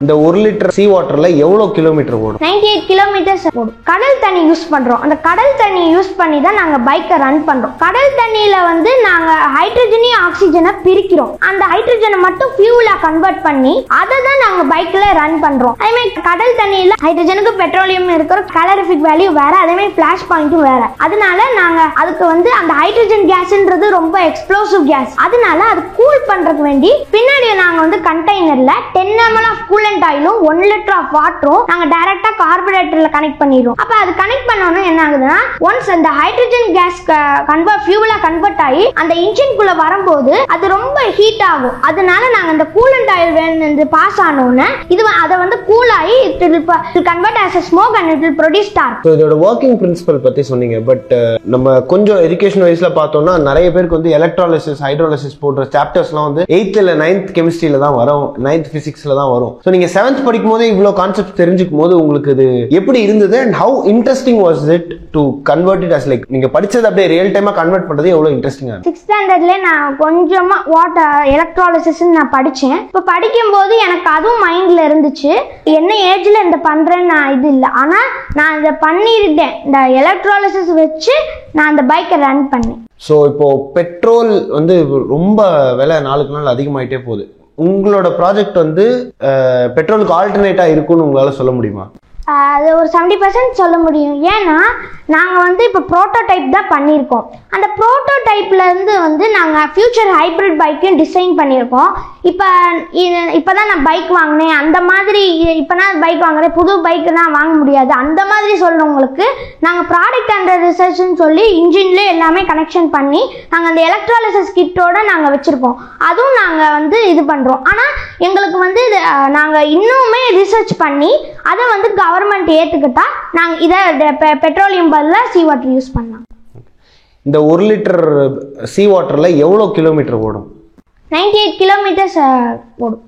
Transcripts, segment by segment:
இந்த 1 லிட்டர் சீ வாட்டர்ல எவ்வளவு கிலோமீட்டர் ஓடும்? 98 கிலோமீட்டர்ஸ் ஓடும். கடல் தண்ணி யூஸ் பண்றோம். அந்த கடல் தண்ணி யூஸ் பண்ணி தான் நாங்க பைக்கை ரன் பண்றோம். கடல் தண்ணியில வந்து நாங்க ஹைட்ரஜனையும் ஆக்சிஜனை பிரிக்கிறோம். அந்த ஹைட்ரஜனை மட்டும் ஃபியூலா கன்வெர்ட் பண்ணி அதை தான் நாங்க பைக்ல ரன் பண்றோம். அதே மாதிரி கடல் தண்ணியில ஹைட்ரஜனுக்கு பெட்ரோலியம் இருக்கிற கலரிஃபிக் வேல்யூ வேற, அதே மாதிரி ஃபிளாஷ் பாயிண்ட்டும் வேற. அதனால நாங்க அதுக்கு வந்து அந்த ஹைட்ரஜன் கேஸ்ன்றது ரொம்ப எக்ஸ்ப்ளோசிவ் கேஸ். அதனால அது கூல் பண்றதுக்கு வேண்டி பின்னாடி நாங்க வந்து கண்டெய்னர்ல 10 ml ஆஃப் கூலண்ட் ஆயிலும் 1 லிட்டர் ஆஃப் வாட்டரும் நாங்க டைரக்டா கார்பரேட்டர்ல கனெக்ட் பண்ணிடுவோம். அப்ப அது கனெக்ட் பண்ணோம்னா என்ன ஆகுதுன்னா, ஒன்ஸ் அந்த ஹைட்ரஜன் கேஸ் ஃபியூலா கன்வெர்ட் ஆகி அந்த இன்ஜின் குள்ள வரும்போது அது ரொம்ப ஹீட் ஆகும். அதனால நாங்க அந்த கூலண்ட் ஆயில் வேணும் பாஸ் ஆனோன்னு இது அதை வந்து கூல் ஆகி it will convert as a smoke and it will produce tar. So இதோட வர்க்கிங் பிரின்சிபல் பத்தி சொன்னீங்க. பட் நம்ம கொஞ்சம் எஜுகேஷன் வைஸ்ல பார்த்தோம்னா நிறைய பேருக்கு வந்து எலக்ட்ராலிசிஸ் ஹைட்ரோலிசிஸ் போன்ற சாப்டர்ஸ்லாம் வந்து 8th இல்ல 9th கெமிஸ்ட்ரியில தான் வரும், 9th பிசிக்ஸ்ல தான் வரும். சோ நீங்க 7th படிக்கும் போதே இவ்வளவு கான்செப்ட் தெரிஞ்சுக்கும் போது உங்களுக்கு இது எப்படி இருந்தது and how interesting was it to convert it as like நீங்க படிச்சது அப்படியே ரியல் டைமா கன்வெர்ட் பண்றது எவ்வளவு இன்ட்ரெஸ்டிங்கா? 6th ஸ்டாண்டர்ட்ல நான் கொஞ்சமா எலக்ட்ராலிசிஸ் நான் படிச்சேன். இப்ப படிக்கும் போது எனக்கு அதுவும் மைண்ட்ல இருந்துச்சு. என்ன ஏஜ்ல இந்த பண்றேன்னு நான் இது இல்லை, ஆனா நான் இதை பண்ணிருட்டேன். இந்த எலக்ட்ராலிசிஸ் வச்சு நான் அந்த பைக்கை ரன் பண்ணேன். ஸோ இப்போ பெட்ரோல் வந்து ரொம்ப விலை நாளுக்கு நாள் அதிகமாயிட்டே போகுது. உங்களோட ப்ராஜெக்ட் வந்து பெட்ரோலுக்கு ஆல்டர்னேட்டா இருக்கும்னு உங்களால சொல்ல முடியுமா? அது ஒரு 70% சொல்ல முடியும். ஏன்னா நாங்கள் வந்து இப்போ ப்ரோட்டோடைப் தான் பண்ணியிருக்கோம். அந்த ப்ரோட்டோடைப்ல இருந்து வந்து நாங்கள் ஃபியூச்சர் ஹைப்ரிட் பைக்கையும் டிசைன் பண்ணியிருக்கோம். இப்போ தான் நான் பைக் வாங்கினேன், அந்த மாதிரி இப்போ நான் பைக் வாங்குறேன், புது பைக்கு தான் வாங்க முடியாது, அந்த மாதிரி சொல்கிறவங்களுக்கு நாங்கள் ப்ராடக்ட் அண்டர் ரிசர்ச்னு சொல்லி இன்ஜின்லேயே எல்லாமே கனெக்ஷன் பண்ணி நாங்கள் அந்த எலக்ட்ராலிசிஸ் கிட்டோட நாங்கள் வச்சுருக்கோம். அதுவும் நாங்கள் வந்து இது பண்ணுறோம். ஆனால் எங்களுக்கு வந்து நாங்கள் இன்னுமே ரிசர்ச் பண்ணி அதை வந்து கவர்மெண்ட் ஏற்றுக்கிட்டா நாங்கள் இதை பெட்ரோலியம் பதிலாக சீ வாட்டர் யூஸ் பண்ணலாம். இந்த 1 லிட்டர் சீ வாட்டர்ல எவ்வளவு கிலோமீட்டர் ஓடும்? 98 கிலோமீட்டர்ஸ் ஓடும்.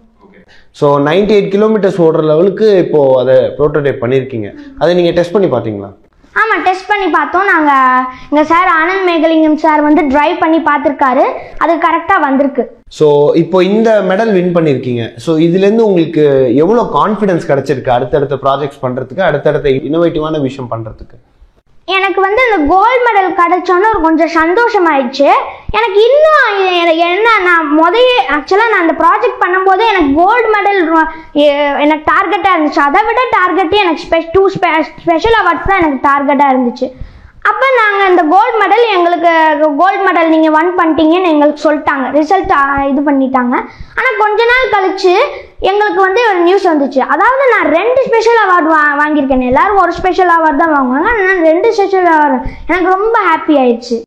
ஸோ 98 கிலோமீட்டர்ஸ் ஓடுற லெவலுக்கு இப்போ அதை ப்ரோட்டோடைப் பண்ணியிருக்கீங்க. அதை நீங்கள் டெஸ்ட் பண்ணி பார்த்தீங்களா? ஆமாம், டெஸ்ட் பண்ணி பார்த்தோம். நாங்கள் எங்கள் சார் ஆனந்த் மேகலிங்கம் சார் வந்து டிரைவ் பண்ணி பார்த்துருக்காரு, அது கரெக்டாக வந்திருக்கு. ஸோ இப்போ இந்த மெடல் வின் பண்ணியிருக்கீங்க. ஸோ இதுலேருந்து உங்களுக்கு எவ்வளோ கான்ஃபிடன்ஸ் கிடைச்சிருக்கு அடுத்தடுத்த ப்ராஜெக்ட்ஸ் பண்ணுறதுக்கு, அடுத்தடுத்த இன்னோவேட்டிவான விஷயம் பண்ணுறதுக்கு? எனக்கு வந்து இந்த கோல்டு மெடல் கிடைச்சோன்னு ஒரு கொஞ்சம் சந்தோஷமாயிடுச்சு. எனக்கு இன்னும் என்ன, நான் ஆக்சுவலாக நான் அந்த ப்ராஜெக்ட் பண்ணும்போது எனக்கு கோல்டு மெடல் எனக்கு டார்கெட்டாக இருந்துச்சு. அதை விட டார்கெட்டே எனக்கு 2 ஸ்பெஷல் அவார்ட்ஸ் தான் எனக்கு டார்கெட்டாக இருந்துச்சு. அப்போ நாங்கள் இந்த கோல்டு மெடல் எங்களுக்கு கோல்டு மெடல் நீங்கள் வின் பண்ணிட்டீங்கன்னு எங்களுக்கு சொல்லிட்டாங்க, ரிசல்ட் இது பண்ணிட்டாங்க. ஆனால் கொஞ்ச நாள் கழிச்சு எங்களுக்கு வந்து ஒரு நியூஸ் வந்துச்சு. அதாவது நான் 2 ஸ்பெஷல் அவார்டு வாங்கியிருக்கேன். எல்லாரும் ஒரு ஸ்பெஷல் அவார்டு தான் வாங்குவாங்க, ஆனால் 2 ஸ்பெஷல் அவார்டு. எனக்கு ரொம்ப ஹாப்பி ஆயிடுச்சு.